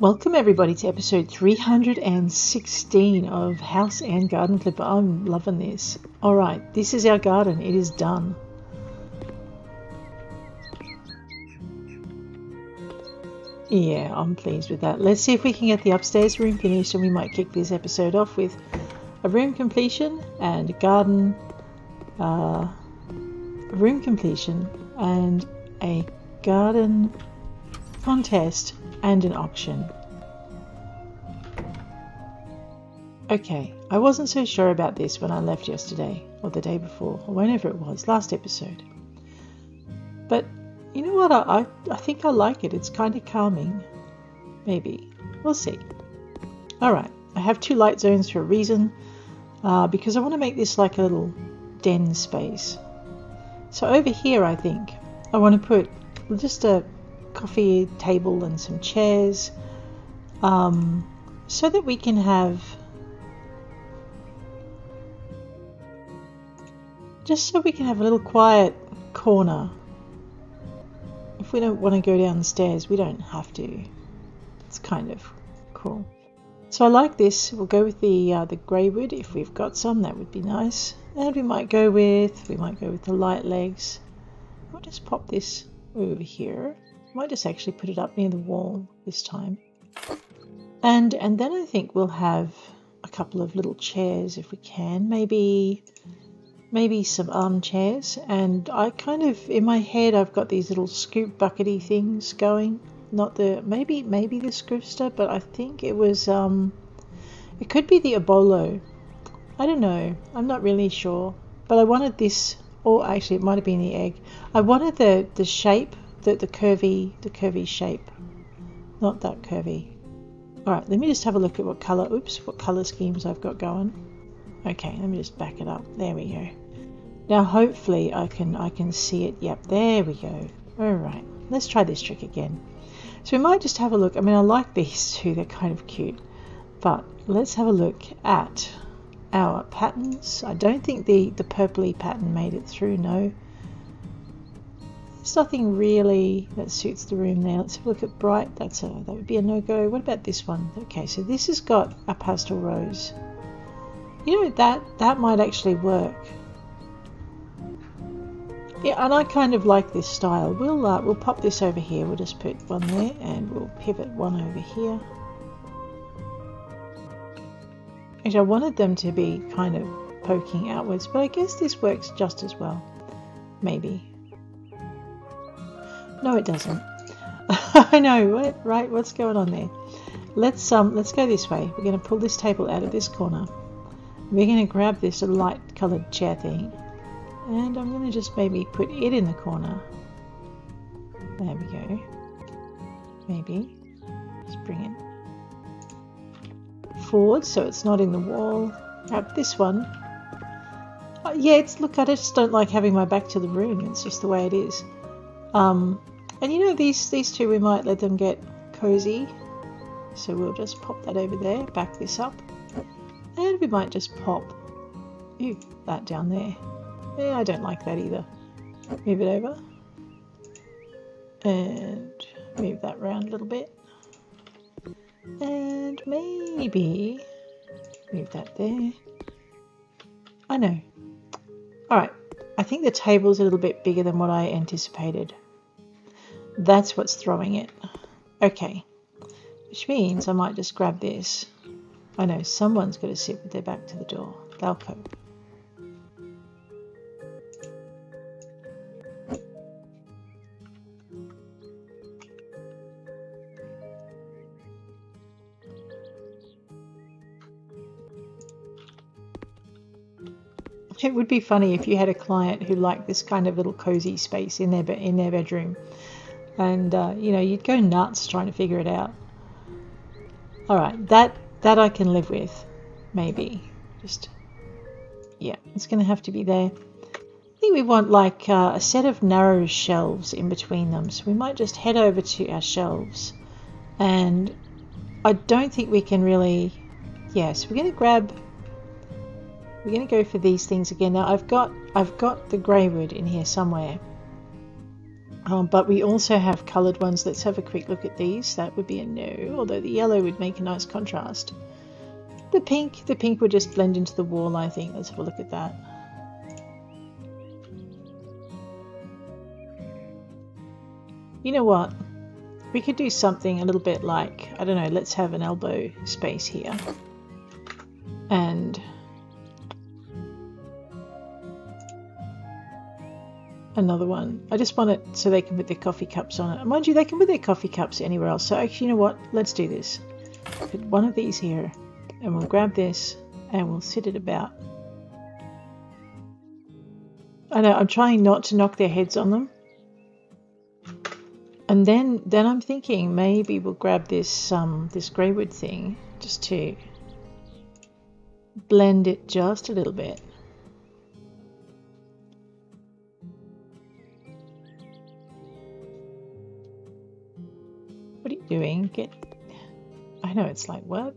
Welcome everybody to episode 316 of House and Garden Clipper. I'm loving this. Alright, this is our garden. It is done. Yeah, I'm pleased with that. Let's see if we can get the upstairs room finished, and we might kick this episode off with a room completion and a garden, a room completion and a garden contest and an auction. Okay, I wasn't so sure about this when I left yesterday, or the day before, or whenever it was, last episode. But you know what, I think I like it. It's kind of calming. Maybe. We'll see. Alright, I have two light zones for a reason, because I want to make this like a little den space. So over here I think I want to put just a coffee table and some chairs, so that we can have a little quiet corner. If we don't want to go down the stairs, we don't have to. It's kind of cool. So I like this. We'll go with the grey wood if we've got some. That would be nice. And we might go with the light legs. I'll just pop this over here. Might just actually put it up near the wall this time. And then I think we'll have a couple of little chairs if we can. Maybe some armchairs. And I kind of, in my head, I've got these little scoop buckety things going. Not the, maybe the Scripster, but I think it was, it could be the Ebolo. I don't know. I'm not really sure. But I wanted this, or actually it might have been the egg. I wanted the shape, the curvy shape, not that curvy. Alright, let me just have a look at what colour schemes I've got going. Okay, let me just back it up. There we go. Now hopefully I can see it. Yep, there we go. Alright, let's try this trick again. So we might just have a look. I mean, I like these two, they're kind of cute. But let's have a look at our patterns. I don't think the purpley pattern made it through, no. There's nothing really that suits the room there. Let's have a look at bright. That would be a no-go. What about this one? Okay, so this has got a pastel rose. You know, that might actually work. Yeah, and I kind of like this style. We'll pop this over here. We'll just put one there, and we'll pivot one over here. Actually, I wanted them to be kind of poking outwards, but I guess this works just as well. Maybe. No, it doesn't. I know, right? What's going on there? Let's go this way. We're going to pull this table out of this corner. We're going to grab this light coloured chair thing, and I'm going to just maybe put it in the corner. There we go. Maybe. Just bring it forward so it's not in the wall. Grab this one. Yeah, look, I just don't like having my back to the room. It's just the way it is. And you know, these two, we might let them get cozy. So we'll just pop that over there, back this up. And we might just pop that down there. Yeah, I don't like that either. Move it over. And move that round a little bit. And maybe move that there. I know. Alright, I think the table's a little bit bigger than what I anticipated. That's what's throwing it. Okay, which means I might just grab this. I know, someone's got to sit with their back to the door. They'll cope. It would be funny if you had a client who liked this kind of little cozy space in their bedroom, and you know, you'd go nuts trying to figure it out. All right, that I can live with, maybe. Just, yeah, it's going to have to be there. I think we want like a set of narrow shelves in between them, so we might just head over to our shelves, and I don't think we can really. Yes, we're going to go for these things again. Now I've got the grey wood in here somewhere. But we also have coloured ones. Let's have a quick look at these. That would be a no, although the yellow would make a nice contrast. The pink would just blend into the wall, I think. Let's have a look at that. You know what? We could do something a little bit like, I don't know, let's have an elbow space here. And another one. I just want it so they can put their coffee cups on it. And mind you, they can put their coffee cups anywhere else. So actually, you know what? Let's do this. Put one of these here, and we'll grab this, and we'll sit it about. I know, I'm trying not to knock their heads on them. And then I'm thinking maybe we'll grab this this greywood thing just to blend it just a little bit. What are you doing? I know, it's like, what?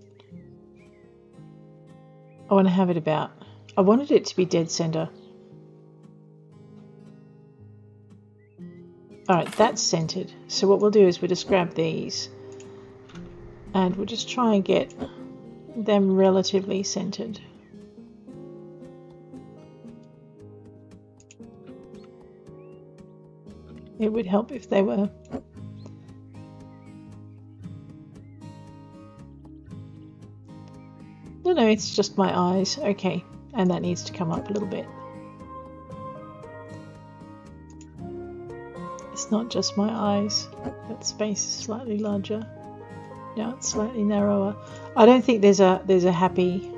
I want to have it about. I wanted it to be dead center. Alright, that's centered. So what we'll do is we'll just grab these and we'll just try and get them relatively centered. It would help if they were. No, it's just my eyes. Okay, and that needs to come up a little bit. It's not just my eyes. That space is slightly larger. Now it's slightly narrower. I don't think there's a happy.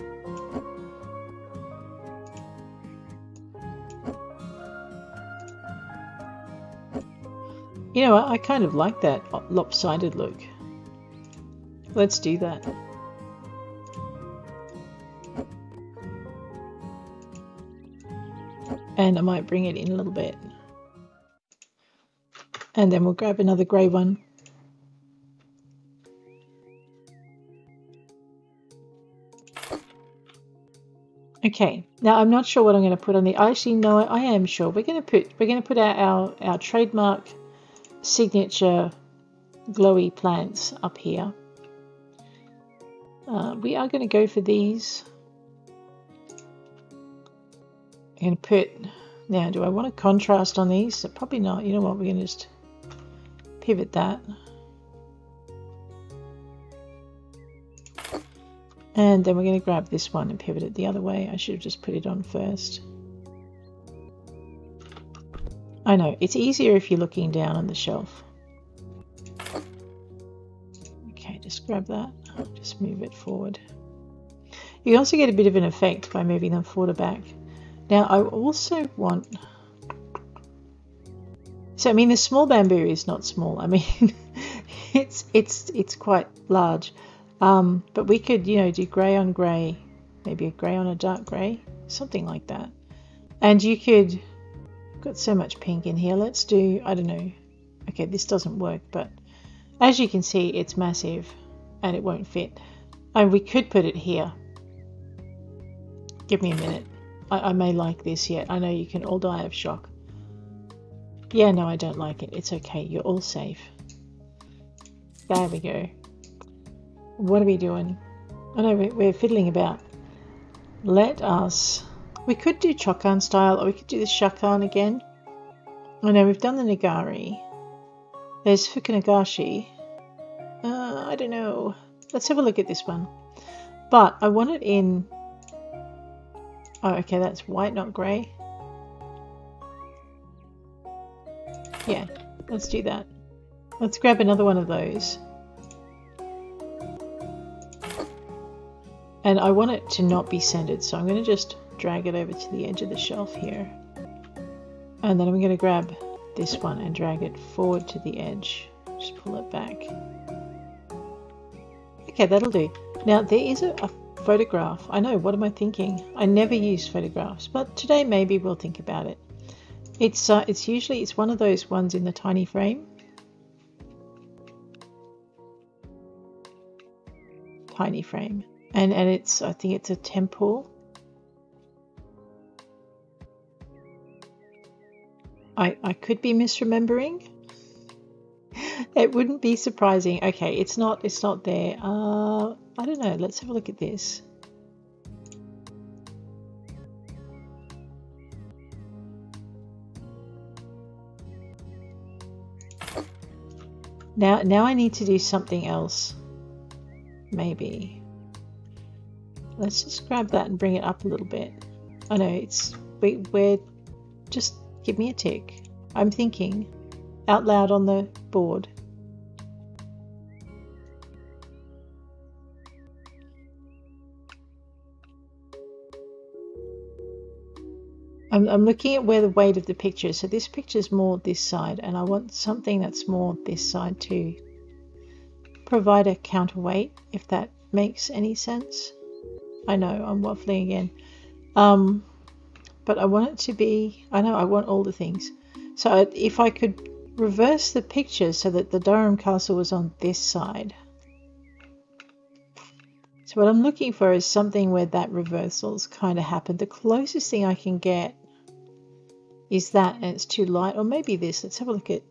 You know, I kind of like that lopsided look. Let's do that. And I might bring it in a little bit. And then we'll grab another grey one. Okay, now I'm not sure what I'm going to put on the. Actually, no, I am sure. We're going to put our trademark signature glowy plants up here. We are going to go for these. I'm going to put. Now, do I want a contrast on these? Probably not. You know what? We're going to just pivot that. And then we're going to grab this one and pivot it the other way. I should have just put it on first. I know, it's easier if you're looking down on the shelf. Okay, just grab that. Just move it forward. You can also get a bit of an effect by moving them forward or back. Now, I also want... So, I mean, the small bamboo is not small. I mean, it's quite large. But we could, you know, do grey on grey, maybe a grey on a dark grey, something like that. And you could, got so much pink in here. Let's do, I don't know. Okay, this doesn't work, but as you can see, it's massive and it won't fit. And we could put it here. Give me a minute. I may like this yet. I know you can all die of shock. Yeah, no, I don't like it. It's okay. You're all safe. There we go. What are we doing? I know we're fiddling about. Let us... We could do Chokan style, or we could do the Shakan again. I know we've done the Nagari. There's Fukunagashi. I don't know. Let's have a look at this one. But I want it in... Oh, okay, that's white, not grey. Yeah, let's do that. Let's grab another one of those. And I want it to not be centered, so I'm going to just drag it over to the edge of the shelf here. And then I'm going to grab this one and drag it forward to the edge. Just pull it back. Okay, that'll do. Now, there is a photograph. I know, what am I thinking? I never use photographs, but today maybe we'll think about it. It's usually, it's one of those ones in the tiny frame. Tiny frame. And it's, I think it's a temple. I could be misremembering. It wouldn't be surprising. Okay, it's not there. I don't know. Let's have a look at this. Now I need to do something else. Maybe. Let's just grab that and bring it up a little bit. I know we're just give me a tick. I'm thinking out loud on the board. I'm looking at where the weight of the picture is. So this picture is more this side, and I want something that's more this side to provide a counterweight, if that makes any sense. I know I'm waffling again. But I want it to be, I know I want all the things. So if I could reverse the picture so that the Durham Castle was on this side. So what I'm looking for is something where that reversal's kind of happened. The closest thing I can get is that, and it's too light. Or maybe this. Let's have a look at,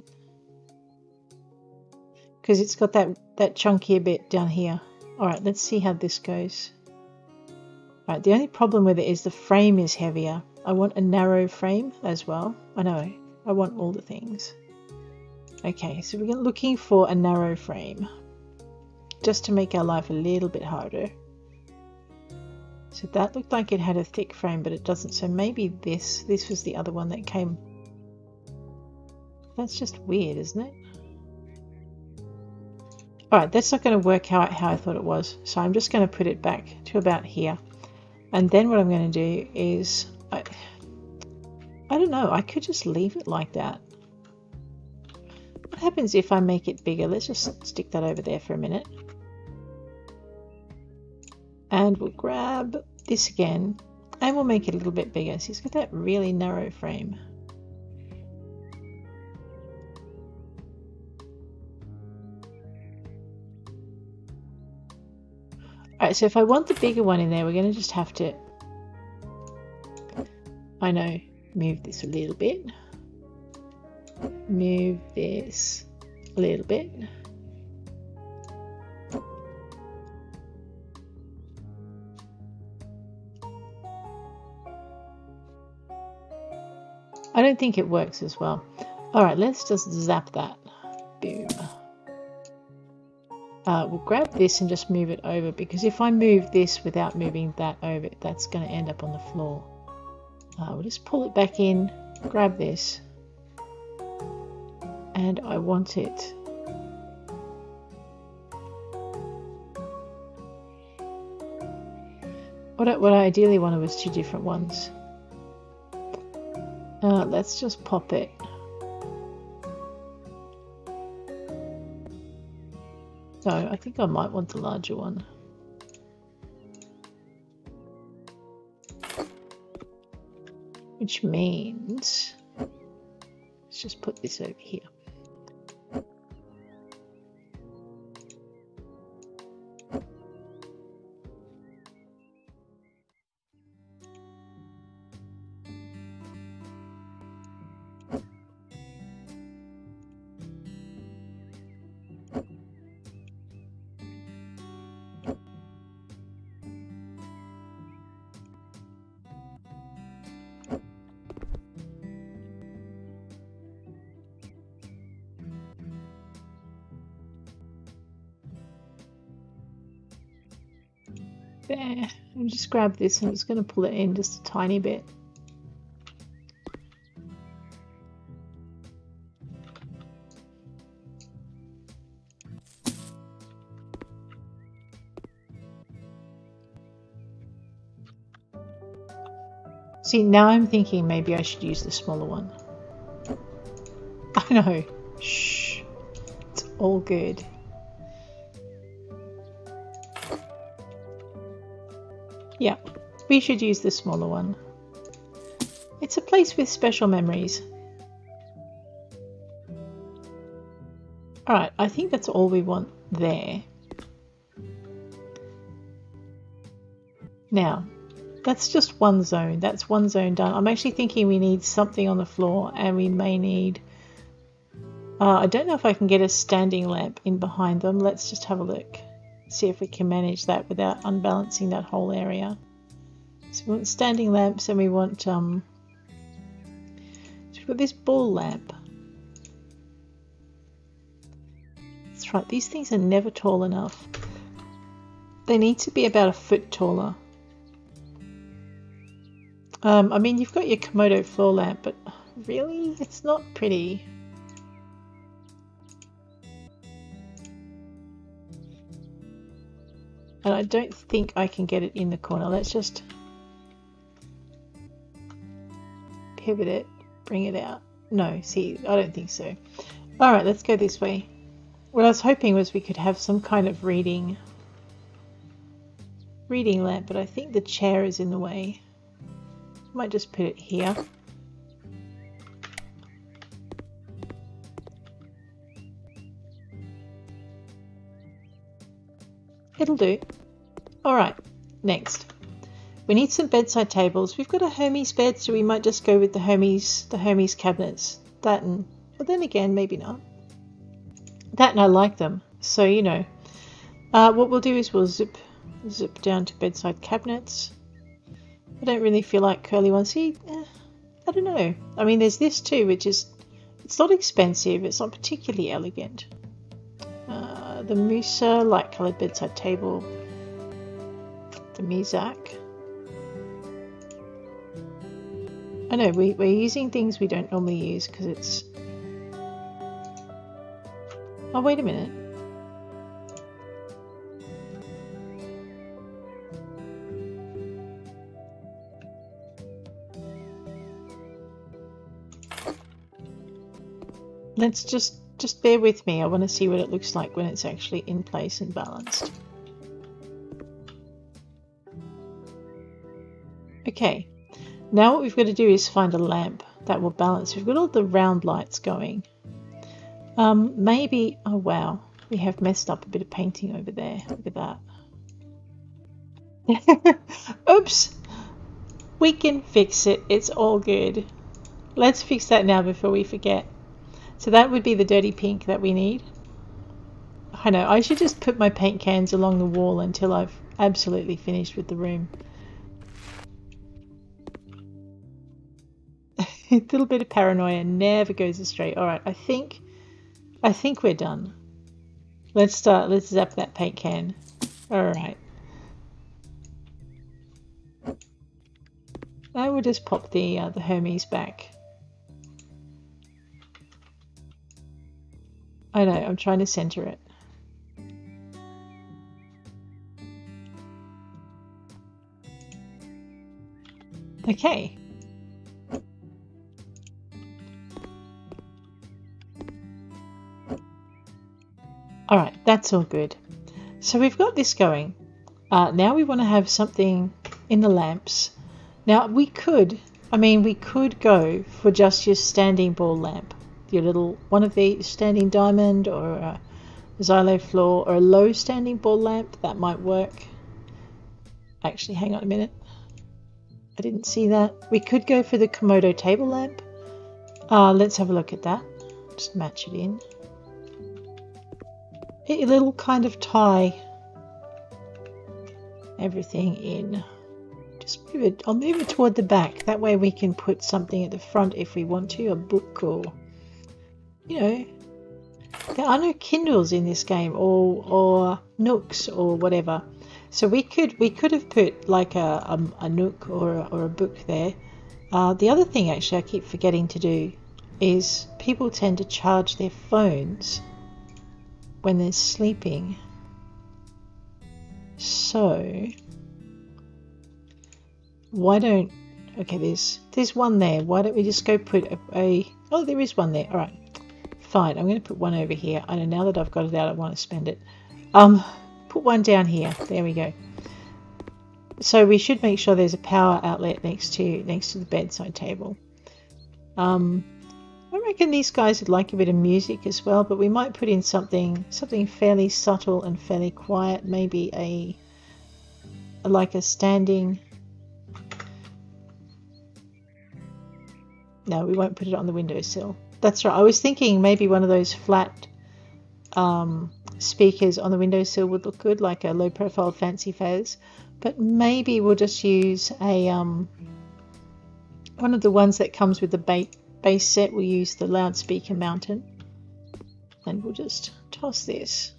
because it's got that chunkier bit down here. Alright, let's see how this goes. Alright, the only problem with it is the frame is heavier. I want a narrow frame as well. I know, I want all the things. Okay, so we're looking for a narrow frame, just to make our life a little bit harder. So that looked like it had a thick frame, but it doesn't. So maybe this was the other one that came. That's just weird, isn't it? Alright, that's not going to work out how I thought it was. So I'm just going to put it back to about here. And then what I'm going to do is, I don't know, I could just leave it like that. What happens if I make it bigger? Let's just stick that over there for a minute. And we'll grab this again, and we'll make it a little bit bigger. So it's got that really narrow frame. Alright, so if I want the bigger one in there, we're going to just have to, I know, move this a little bit. Move this a little bit. I don't think it works as well. Alright, let's just zap that. Boom. We'll grab this and just move it over, because if I move this without moving that over, that's going to end up on the floor. We'll just pull it back in, grab this, and I want it what I ideally wanted was two different ones. Let's just pop it. No, I think I might want the larger one. Which means, let's just put this over here. There, and just grab this, and I'm just going to pull it in just a tiny bit. See, now I'm thinking maybe I should use the smaller one. I know. Shh. It's all good. Yeah, we should use the smaller one. It's a place with special memories. Alright, I think that's all we want there. Now, that's just one zone. That's one zone done. I'm actually thinking we need something on the floor, and we may need I don't know if I can get a standing lamp in behind them. Let's just have a look. See if we can manage that without unbalancing that whole area. So we want standing lamps, and we want so we've got this ball lamp. That's right, these things are never tall enough. They need to be about a foot taller. I mean, you've got your Komodo floor lamp, but really, it's not pretty. And I don't think I can get it in the corner. Let's just pivot it, bring it out. No, see, I don't think so. All right, let's go this way. What I was hoping was we could have some kind of reading lamp, but I think the chair is in the way. Might just put it here. It'll do. Alright, next. We need some bedside tables. We've got a Hermes bed, so we might just go with the Hermes cabinets. That and, well then again, maybe not. That and I like them, so you know. What we'll do is we'll zip down to bedside cabinets. I don't really feel like curly ones. See, I don't know. I mean, there's this too, which is, it's not expensive. It's not particularly elegant. The Musa light coloured bedside table. The Muzak. I know we're using things we don't normally use because it's. Oh, wait a minute. Let's just bear with me. I want to see what it looks like when it's actually in place and balanced. Okay, now what we've got to do is find a lamp that will balance. We've got all the round lights going. Maybe, oh wow, we have messed up a bit of painting over there. Look at that. Oops, we can fix it. It's all good. Let's fix that now before we forget. So that would be the dirty pink that we need. I know, I should just put my paint cans along the wall until I've absolutely finished with the room. A little bit of paranoia never goes astray. Alright, I think we're done. Let's zap that paint can. Alright. Now we'll just pop the Hermes back. I know, I'm trying to center it. Okay. Alright, that's all good. So we've got this going. Now we want to have something in the lamps. Now we could go for just your standing ball lamp. Your little one of the standing diamond or a xylo floor or a low standing ball lamp. That might work. Actually, hang on a minute. I didn't see that. We could go for the Komodo table lamp. Let's have a look at that. Just match it in. A little kind of tie everything in. Just move it. I'll move it toward the back. That way we can put something at the front if we want to, a book or, you know, there are no Kindles in this game or Nooks or whatever. So we could have put like a Nook or a book there. The other thing actually I keep forgetting to do is people tend to charge their phones when they're sleeping. So why don't, okay, there's one there. Why don't we just go put oh, there is one there. All right, fine. I'm going to put one over here. I know now that I've got it out, I want to spend it. Put one down here. There we go. So we should make sure there's a power outlet next to the bedside table. I reckon these guys would like a bit of music as well, but we might put in something fairly subtle and fairly quiet. Maybe like a standing. No, we won't put it on the windowsill. That's right. I was thinking maybe one of those flat speakers on the windowsill would look good, like a low profile fancy phase, but maybe we'll just use a one of the ones that comes with the base set. We'll use the loudspeaker mounted, and we'll just toss this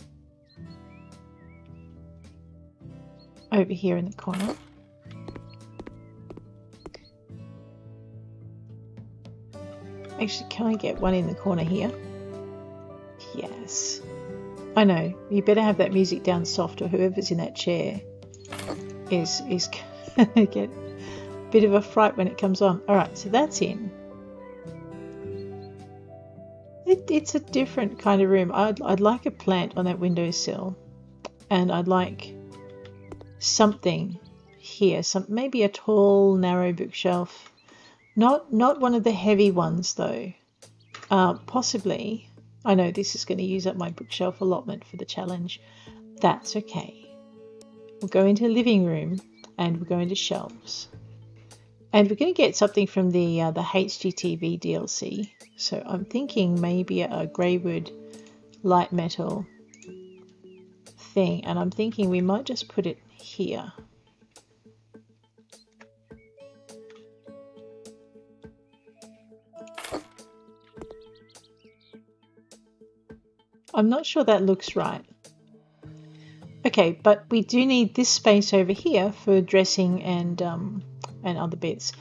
over here in the corner. Actually, can I get one in the corner here? Yes. I know, you better have that music down soft, or whoever's in that chair is gonna get a bit of a fright when it comes on. Alright, so that's in. It's a different kind of room. I'd like a plant on that windowsill, and I'd like something here, maybe a tall, narrow bookshelf. Not one of the heavy ones though. Possibly. I know this is going to use up my bookshelf allotment for the challenge. That's okay. We'll go into the living room and we'll go into shelves. And we're going to get something from the HGTV DLC. So I'm thinking maybe a greywood light metal thing. And I'm thinking we might just put it here. I'm not sure that looks right. Okay, but we do need this space over here for dressing and other bits.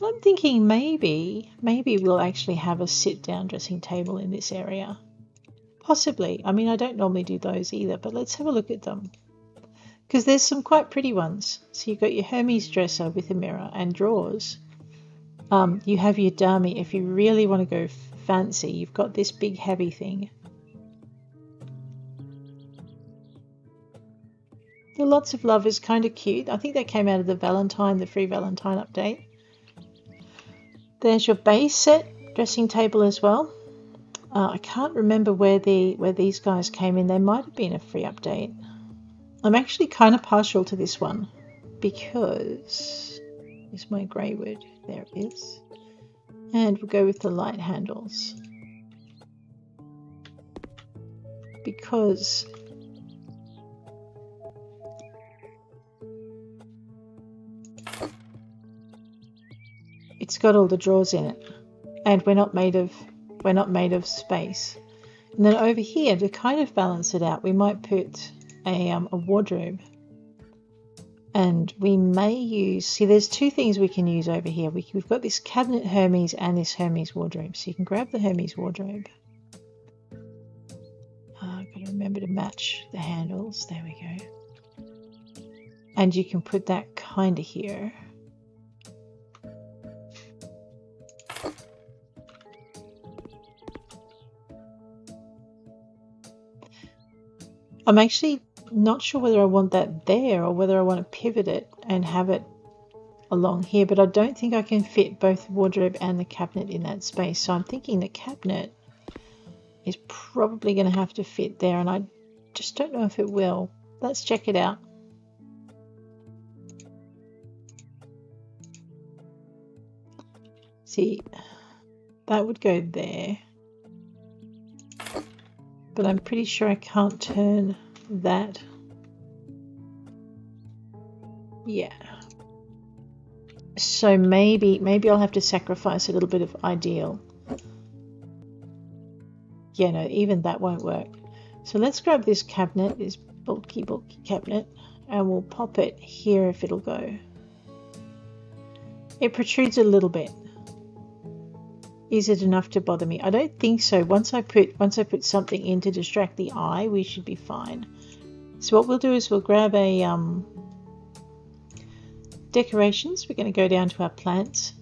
I'm thinking maybe we'll actually have a sit-down dressing table in this area. Possibly. I mean, I don't normally do those either, but let's have a look at them. Because there's some quite pretty ones. So you've got your Hermes dresser with a mirror and drawers. You have your dummy. If you really want to go fancy, you've got this big heavy thing. The Lots of Love is kind of cute. I think that came out of the free Valentine update. There's your base set dressing table as well. I can't remember where these guys came in. They might have been a free update. I'm actually kind of partial to this one because it's my greywood. There it is. And we'll go with the light handles because it's got all the drawers in it, and we're not made of space. And then over here, to kind of balance it out, we might put a wardrobe, and we may use. See, there's two things we can use over here. We've got this cabinet Hermes and this Hermes wardrobe. So you can grab the Hermes wardrobe. I've got to remember to match the handles. There we go. And you can put that kind of here. I'm actually not sure whether I want that there or whether I want to pivot it and have it along here, but I don't think I can fit both the wardrobe and the cabinet in that space. So I'm thinking the cabinet is probably going to have to fit there, and I just don't know if it will. Let's check it out. See, that would go there. But I'm pretty sure I can't turn that. Yeah. So maybe I'll have to sacrifice a little bit of ideal. Yeah, no, even that won't work. So let's grab this cabinet, this bulky cabinet, and we'll pop it here if it'll go. It protrudes a little bit. Is it enough to bother me? I don't think so. Once I put something in to distract the eye, we should be fine. So what we'll do is we'll grab a decorations. We're going to go down to our plants,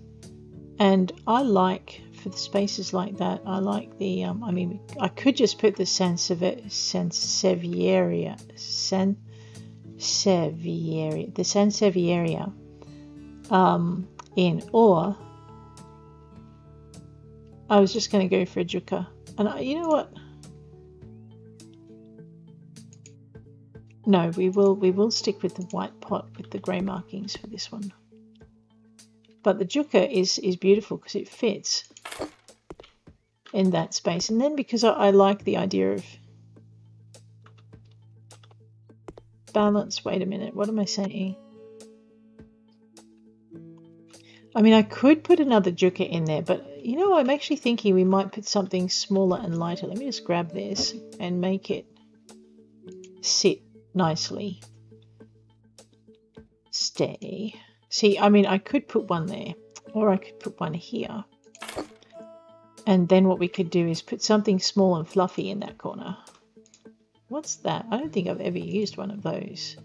and I like, for the spaces like that, I like the I mean, I could just put the Sansevieria in, or I was just going to go for a Jucca. And you know what? No, we will stick with the white pot with the grey markings for this one. But the Jucca is beautiful because it fits. in that space. And then because I like the idea of balance, wait a minute, what am I saying? I mean, I could put another juka in there, but you know, I'm actually thinking we might put something smaller and lighter. Let me just grab this and make it sit nicely. Stay. See, I mean, I could put one there, or I could put one here. And then what we could do is put something small and fluffy in that corner. What's that? I don't think I've ever used one of those.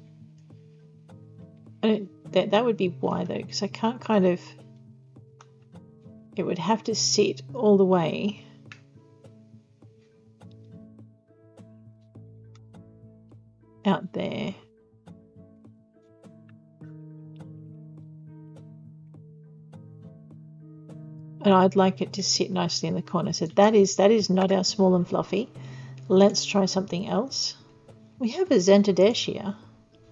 That would be why though, because I can't kind of, it would have to sit all the way out there. And I'd like it to sit nicely in the corner. So that is not our small and fluffy. Let's try something else. We have a Xantadesia.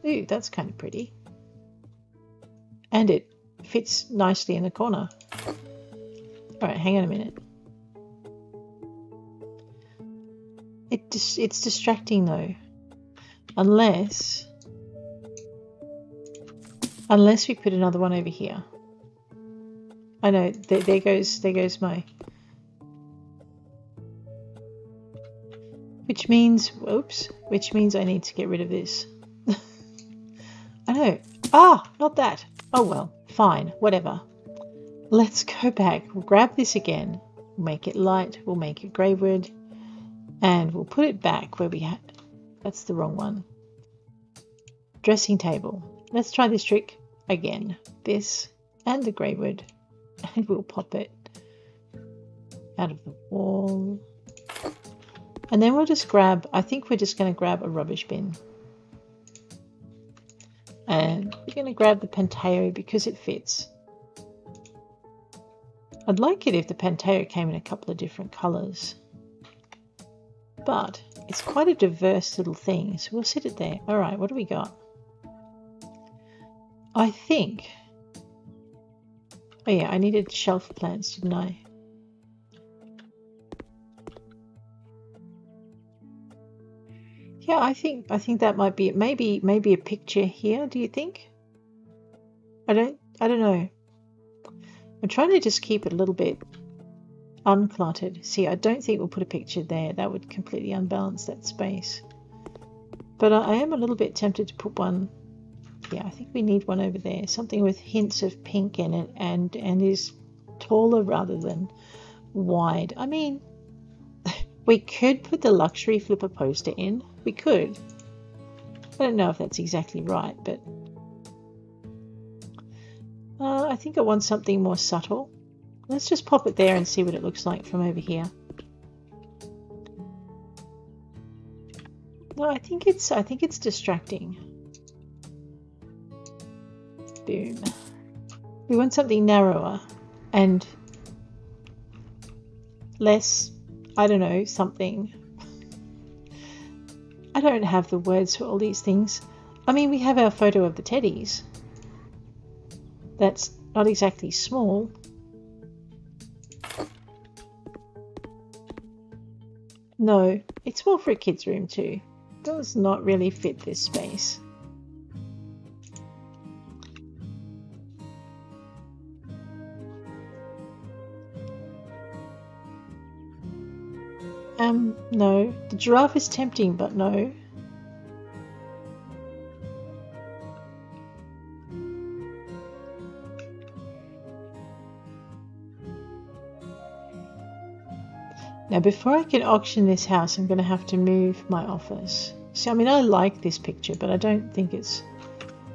Ooh, that's kind of pretty. And it fits nicely in the corner. All right, hang on a minute. It's distracting though. Unless we put another one over here. I know, there goes my... Which means, whoops, which means I need to get rid of this. I know. Ah, not that. Oh well, fine, whatever. Let's go back. We'll grab this again. We'll make it light. We'll make it grey wood. And we'll put it back where we had... That's the wrong one. Dressing table. Let's try this trick again. This and the grey wood. And we'll pop it out of the wall. And then we'll just grab, I think we're just going to grab a rubbish bin. And we're going to grab the Panteo because it fits. I'd like it if the Panteo came in a couple of different colours. But it's quite a diverse little thing, so we'll sit it there. Alright, what do we got? I think... Oh yeah, I needed shelf plants, didn't I? Yeah, I think that might be it. Maybe a picture here, do you think? I don't know. I'm trying to just keep it a little bit uncluttered. See, I don't think we'll put a picture there. That would completely unbalance that space. But I am a little bit tempted to put one. Yeah, I think we need one over there. Something with hints of pink in it and is taller rather than wide. I mean, we could put the luxury flipper poster in. We could. I don't know if that's exactly right, but I think I want something more subtle. Let's just pop it there and see what it looks like from over here. No, I think it's distracting. Boom. We want something narrower and less, I don't know, something. I don't have the words for all these things. I mean, we have our photo of the teddies. That's not exactly small. No, it's more for a kid's room too. It does not really fit this space. No. The giraffe is tempting, but no. Now, before I can auction this house, I'm going to have to move my office. So, I mean, I like this picture, but I don't think it's,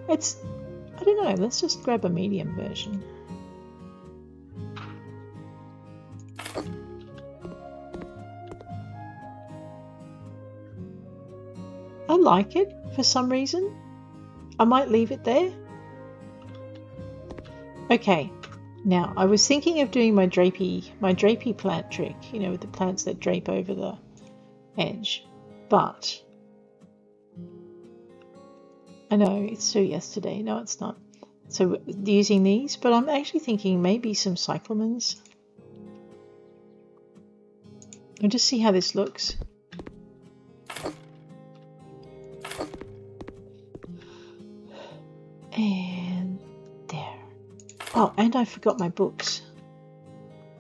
I don't know, let's just grab a medium version. I like it for some reason. I might leave it there. Okay, now I was thinking of doing my drapey plant trick, you know, with the plants that drape over the edge. But I know it's so yesterday. No, it's not. So using these, but I'm actually thinking maybe some cyclamens. We'll just see how this looks. And there. Oh, and I forgot my books.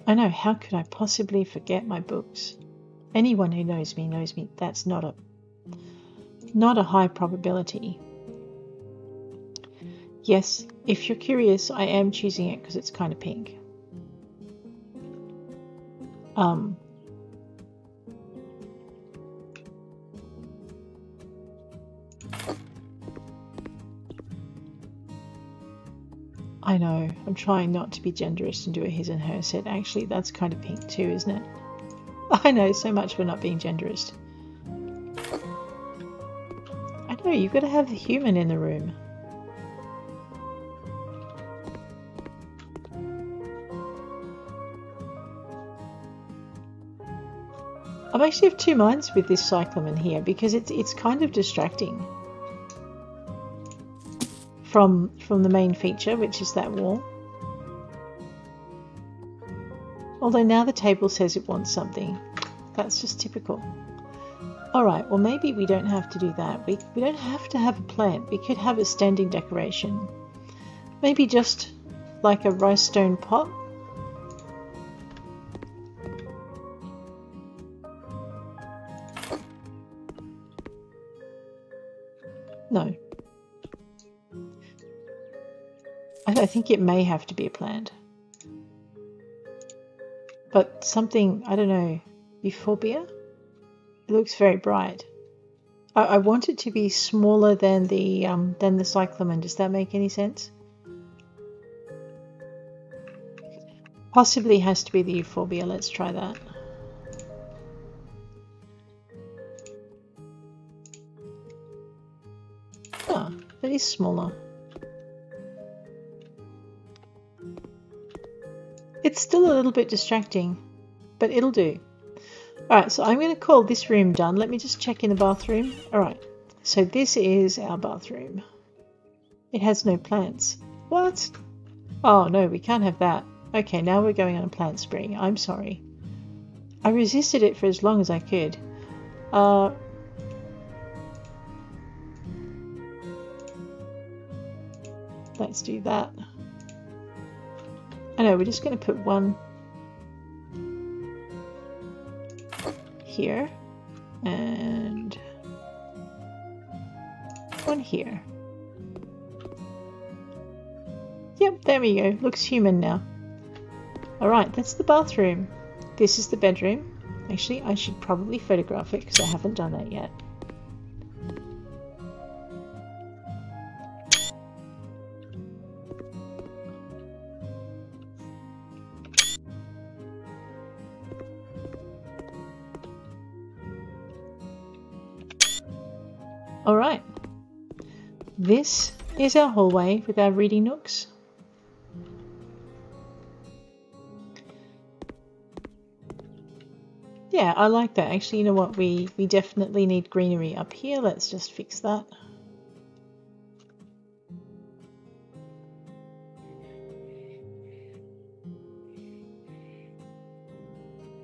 I know, how could I possibly forget my books? Anyone who knows me that's not a high probability. Yes, if you're curious, I am choosing it because it's kind of pink. I know, I'm trying not to be genderist and do a his and her set. Actually, that's kind of pink too, isn't it? I know, so much for not being genderist. I know, you've got to have the human in the room. I'm actually of two minds with this cyclamen here because it's kind of distracting from the main feature, which is that wall. Although now the table says it wants something. That's just typical. Alright, well maybe we don't have to do that. We don't have to have a plant. We could have a standing decoration. Maybe just like a rice stone pot. No. I think it may have to be a plant. But something, I don't know, euphorbia? It looks very bright. I want it to be smaller than the cyclamen. Does that make any sense? Possibly has to be the euphorbia. Let's try that. Ah, that is smaller. It's still a little bit distracting, but it'll do. Alright, so I'm going to call this room done. Let me just check in the bathroom. Alright, so this is our bathroom. It has no plants. What? Oh no, we can't have that. Okay, now we're going on a plant spree. I'm sorry. I resisted it for as long as I could. Let's do that. I know, we're just going to put one here and one here. Yep, there we go. Looks human now. Alright, that's the bathroom. This is the bedroom. Actually, I should probably photograph it because I haven't done that yet. Alright, this is our hallway with our reading nooks. Yeah, I like that. Actually, you know what? We definitely need greenery up here. Let's just fix that.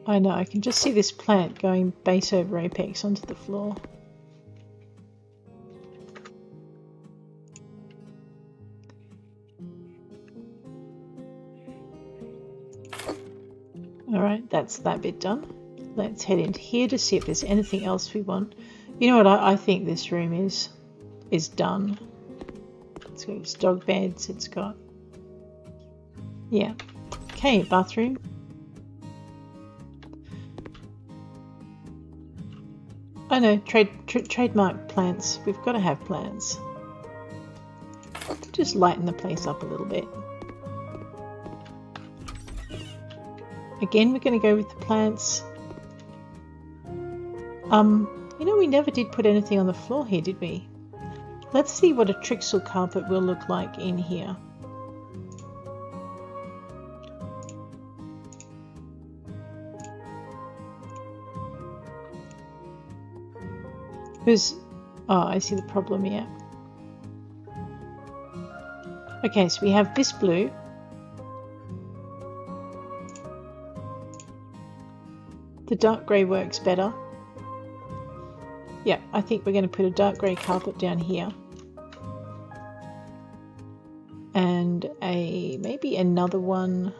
I know, I can just see this plant going base over apex onto the floor. Alright, that's that bit done. Let's head into here to see if there's anything else we want. You know what, I think this room is done. It's got dog beds, it's got... Yeah. Okay, bathroom. I know, trademark plants. We've got to have plants. Just lighten the place up a little bit. Again, we're going to go with the plants. You know, we never did put anything on the floor here, did we? Let's see what a Trixel carpet will look like in here. Because, oh, I see the problem here. Okay, so we have this blue. The dark grey works better. Yeah, I think we're going to put a dark grey carpet down here. And maybe another one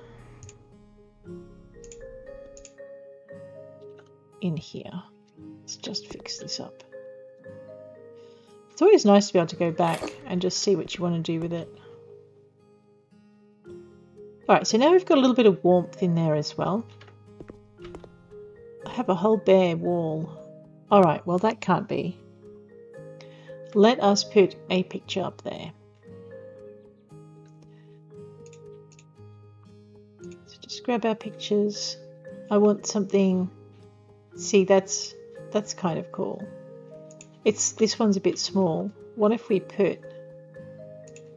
in here. Let's just fix this up. It's always nice to be able to go back and just see what you want to do with it. Alright, so now we've got a little bit of warmth in there as well. I have a whole bare wall. Alright, well that can't be. Let us put a picture up there. So just grab our pictures. I want something... See, that's kind of cool. This one's a bit small. What if we put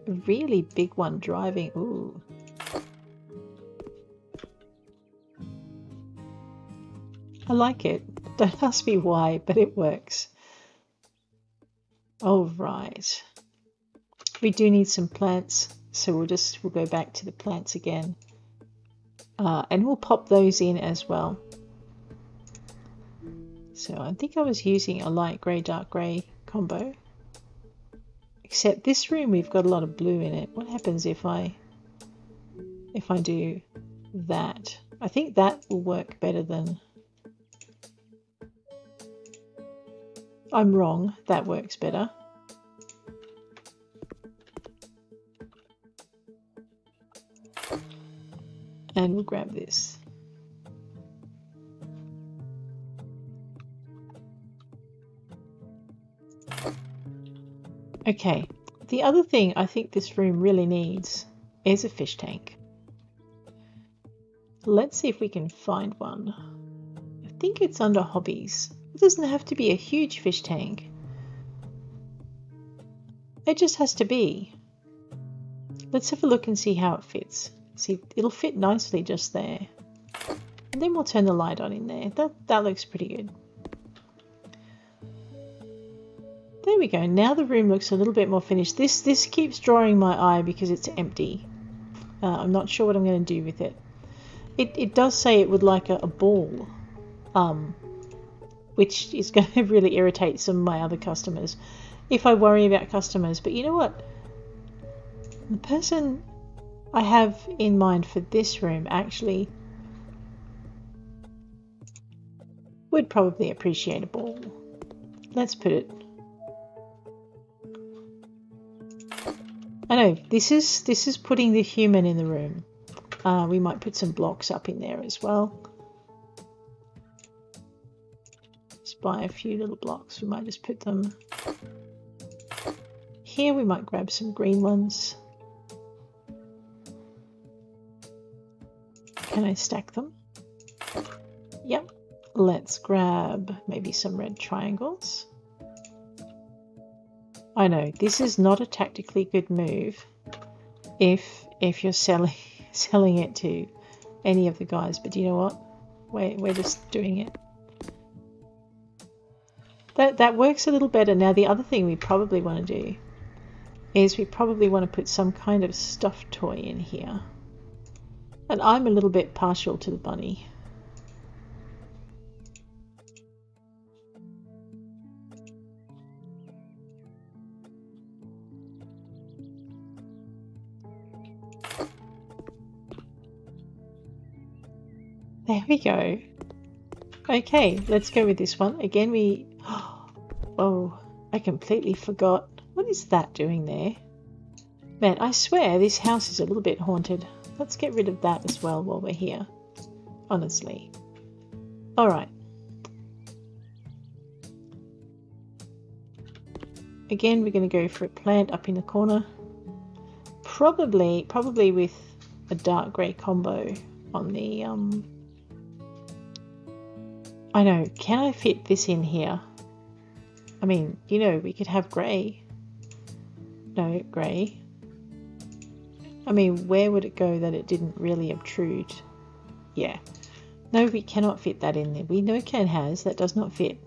a really big one driving? Ooh. I like it. Don't ask me why, but it works. All right. We do need some plants, so we'll go back to the plants again. And we'll pop those in as well. So I think I was using a light grey, dark grey combo. Except this room we've got a lot of blue in it. What happens if I do that? I think that will work better than... I'm wrong, that works better. And we'll grab this. Okay, the other thing I think this room really needs is a fish tank. Let's see if we can find one. I think it's under hobbies. It doesn't have to be a huge fish tank. It just has to be. Let's have a look and see how it fits. See, it'll fit nicely just there. And then we'll turn the light on in there. That looks pretty good. There we go. Now the room looks a little bit more finished. This keeps drawing my eye because it's empty. I'm not sure what I'm going to do with it. It does say it would like a ball, which is going to really irritate some of my other customers if I worry about customers. But you know what? The person I have in mind for this room actually would probably appreciate a ball. Let's put it. I know this is putting the human in the room. We might put some blocks up in there as well. Just buy a few little blocks. We might just put them here. We might grab some green ones. Can I stack them? Yep. Let's grab maybe some red triangles. I know this is not a tactically good move if you're selling it to any of the guys, but you know what? We're just doing it. That works a little better. Now the other thing we probably want to do is we probably want to put some kind of stuffed toy in here. And I'm a little bit partial to the bunny. There we go. Okay, let's go with this one. Again, oh, I completely forgot. What is that doing there? Man, I swear this house is a little bit haunted. Let's get rid of that as well while we're here. Honestly. Alright. Again, we're going to go for a plant up in the corner. Probably with a dark grey combo on the... I know, can I fit this in here? I mean, you know, we could have grey. No, grey. I mean, where would it go that it didn't really obtrude? Yeah. No, we cannot fit that in there. We know Ken has. That does not fit.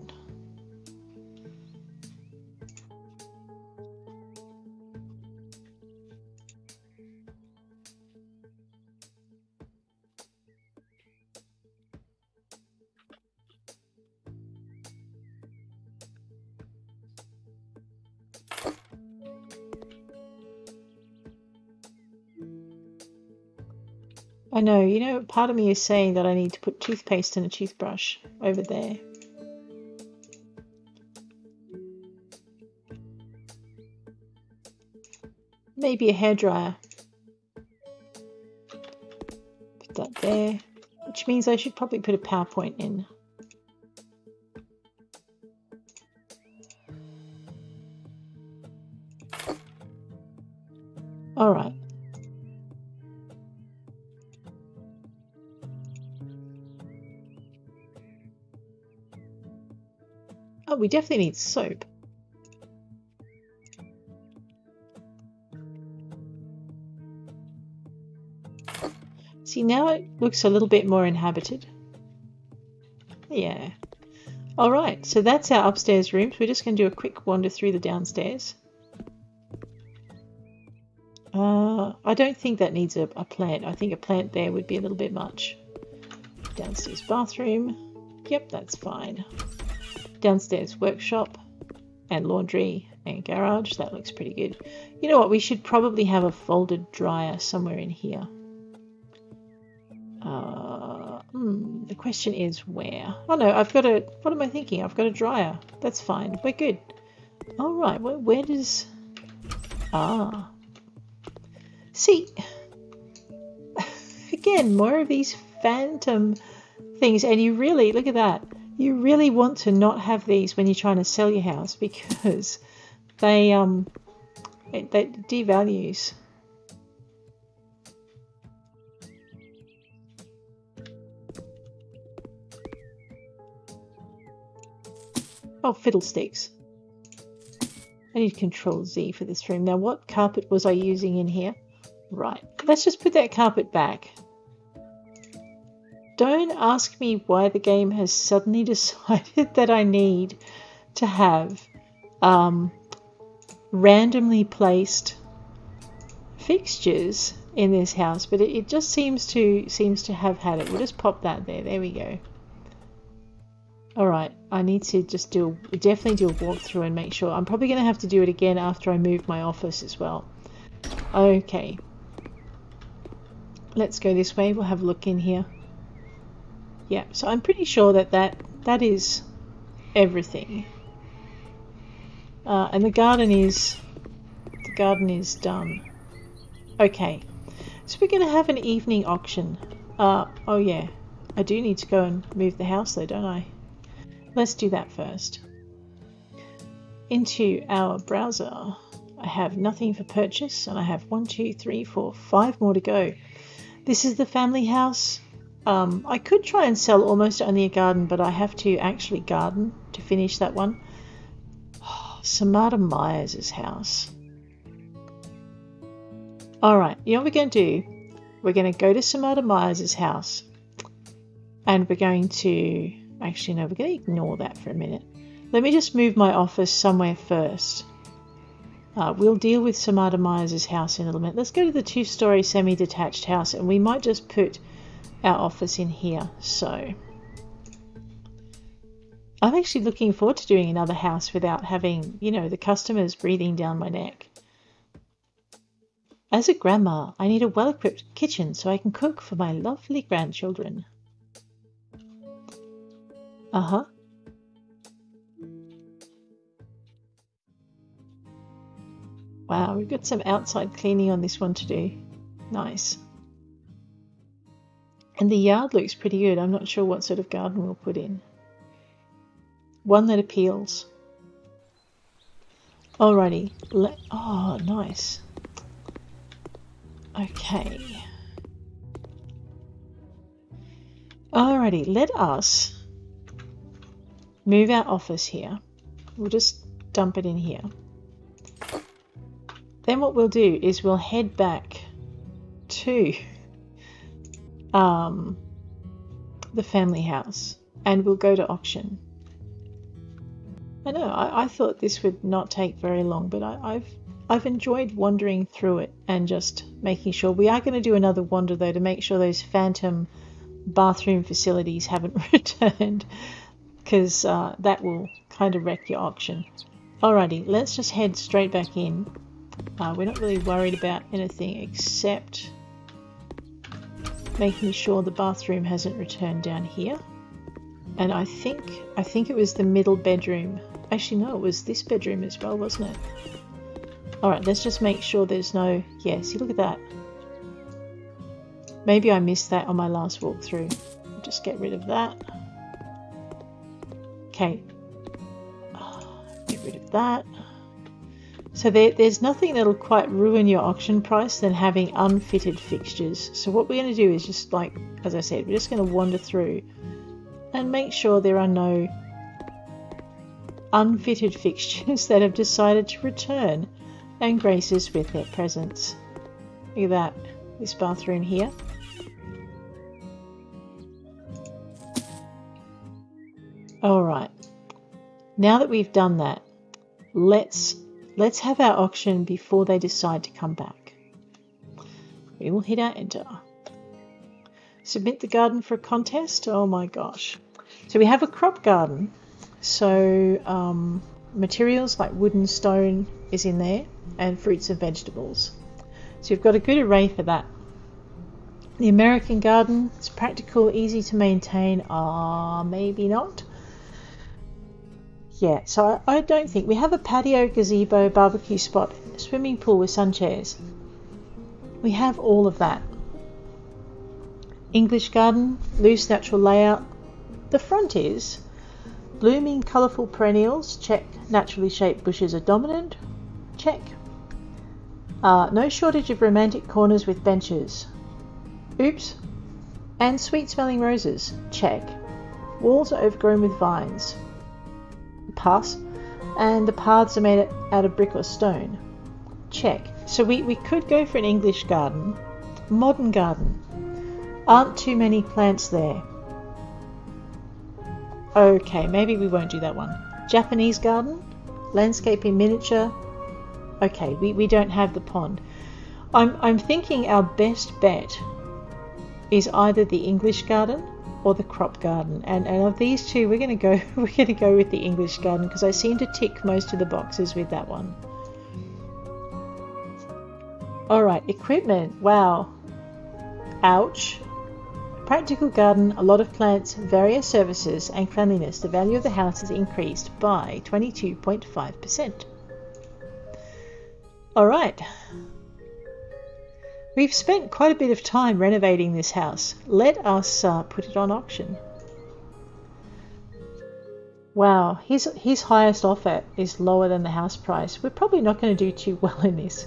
I know, you know, part of me is saying that I need to put toothpaste and a toothbrush over there. Maybe a hairdryer. Put that there, which means I should probably put a PowerPoint in. All right. Oh, we definitely need soap. See, now it looks a little bit more inhabited. Yeah. All right, so that's our upstairs rooms. We're just going to do a quick wander through the downstairs. I don't think that needs a plant. I think a plant there would be a little bit much. Downstairs bathroom. Yep, that's fine. Downstairs workshop and laundry and garage. That looks pretty good. You know what? We should probably have a folded dryer somewhere in here. The question is where? Oh no, I've got a... What am I thinking? I've got a dryer. That's fine. We're good. All right. Where does... Ah... See, again, more of these phantom things, and you really, look at that, you really want to not have these when you're trying to sell your house, because they devalues. Oh, fiddlesticks. I need Control Z for this room. Now, what carpet was I using in here? Right, let's just put that carpet back. Don't ask me why the game has suddenly decided that I need to have randomly placed fixtures in this house, but it just seems to have had it. We'll just pop that there. There we go. All right, I need to just definitely do a walkthrough and make sure. I'm probably going to have to do it again after I move my office as well. Okay. Let's go this way. We'll have a look in here. Yeah, so I'm pretty sure that is everything. And the garden is done. Okay, so we're going to have an evening auction. Oh yeah, I do need to go and move the house though, don't I? Let's do that first. Into our browser. I have nothing for purchase, and I have 1, 2, 3, 4, 5 more to go. This is the family house. I could try and sell almost only a garden, but I have to actually garden to finish that one. Oh, Samantha Myers' house. Alright, you know what we're going to do? We're going to go to Samantha Myers' house, and we're going to... Actually, no, we're going to ignore that for a minute. Let me just move my office somewhere first. We'll deal with Samantha Myers' house in a little minute. Let's go to the 2-story semi-detached house, and we might just put our office in here. So I'm actually looking forward to doing another house without having, you know, the customers breathing down my neck. As a grandma, I need a well-equipped kitchen so I can cook for my lovely grandchildren. Uh-huh. Wow, we've got some outside cleaning on this one to do. Nice. And the yard looks pretty good. I'm not sure what sort of garden we'll put in. One that appeals. Alrighty. Oh, nice. Okay. Alrighty, let us move our office here. We'll just dump it in here. Then what we'll do is we'll head back to the family house, and we'll go to auction. I know, I thought this would not take very long, but I've enjoyed wandering through it and just making sure. We are going to do another wander though to make sure those phantom bathroom facilities haven't returned, because that will kind of wreck your auction. Alrighty, let's just head straight back in. We're not really worried about anything except making sure the bathroom hasn't returned down here. And I think it was the middle bedroom. Actually, no, it was this bedroom as well, wasn't it? Alright, let's just make sure there's no... Yeah, see, look at that. Maybe I missed that on my last walkthrough. I'll just get rid of that. Okay. Get rid of that. So there's nothing that'll quite ruin your auction price than having unfitted fixtures. So what we're going to do is just, like, as I said, we're just going to wander through and make sure there are no unfitted fixtures that have decided to return and grace us with their presence. Look at that, this bathroom here. Alright, now that we've done that, let's have our auction before they decide to come back. We will hit our enter. Submit the garden for a contest. Oh my gosh. So we have a crop garden. So materials like wood and stone is in there, and fruits and vegetables. So you've got a good array for that. The American garden, it's practical, easy to maintain. Maybe not. Yeah, so I don't think... We have a patio, gazebo, barbecue spot, swimming pool with sun chairs. We have all of that. English garden, loose natural layout. The front is blooming colourful perennials, check. Naturally shaped bushes are dominant, check. No shortage of romantic corners with benches. Oops. And sweet smelling roses, check. Walls are overgrown with vines. Pass. And the paths are made out of brick or stone. Check. So we could go for an English garden. Modern garden. Aren't too many plants there. Okay, maybe we won't do that one. Japanese garden. Landscape in miniature. Okay, we don't have the pond. I'm thinking our best bet is either the English garden or the crop garden, and of these two we're going to go with the English garden because I seem to tick most of the boxes with that one. Alright, equipment. Wow. Ouch. Practical garden, a lot of plants, various services and cleanliness. The value of the house is increased by 22.5%. Alright. We've spent quite a bit of time renovating this house. Let us put it on auction. Wow, his highest offer is lower than the house price. We're probably not going to do too well in this.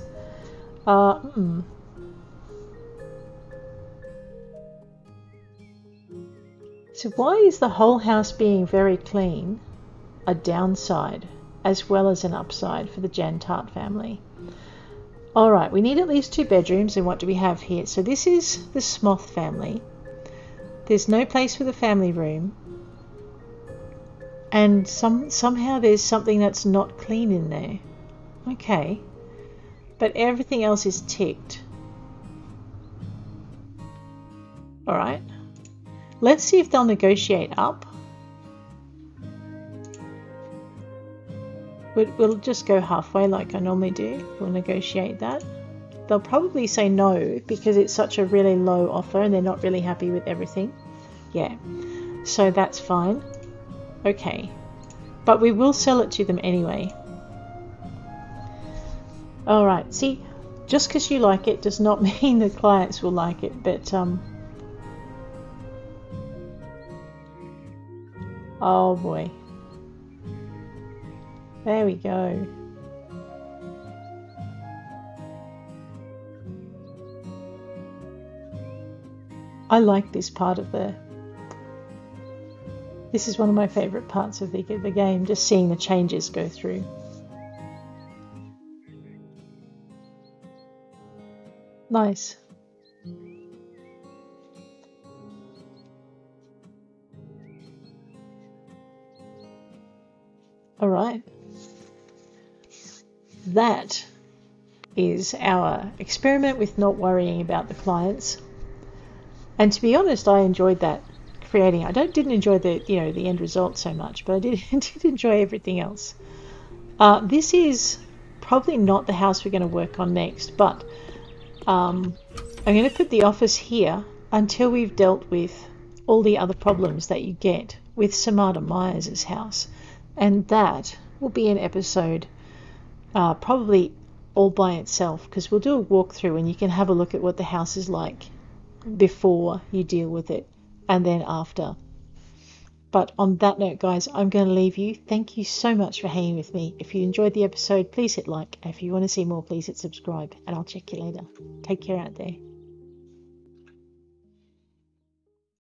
So why is the whole house being very clean a downside as well as an upside for the Jan Tart family? Alright, we need at least 2 bedrooms, and what do we have here? So this is the Smoth family. There's no place for the family room. And somehow there's something that's not clean in there. Okay. But everything else is ticked. Alright. Let's see if they'll negotiate up. We'll just go halfway like I normally do. We'll negotiate that. They'll probably say no because it's such a really low offer and they're not really happy with everything. Yeah, so that's fine. Okay, but we will sell it to them anyway. Alright, see, just because you like it does not mean the clients will like it, but oh boy. There we go. I like this part of this is one of my favourite parts of the game, just seeing the changes go through. Nice. Alright. That is our experiment with not worrying about the clients. And to be honest, I enjoyed that creating. I didn't enjoy the the end result so much, but I did enjoy everything else. This is probably not the house we're going to work on next, but I'm going to put the office here. until we've dealt with all the other problems that you get with Samantha Myers' house. And that will be an episode probably all by itself, because we'll do a walkthrough and you can have a look at what the house is like before you deal with it and then after. But on that note, guys, I'm going to leave you. Thank you so much for hanging with me. If you enjoyed the episode, please hit like. If you want to see more, please hit subscribe. And I'll check you later. Take care out there.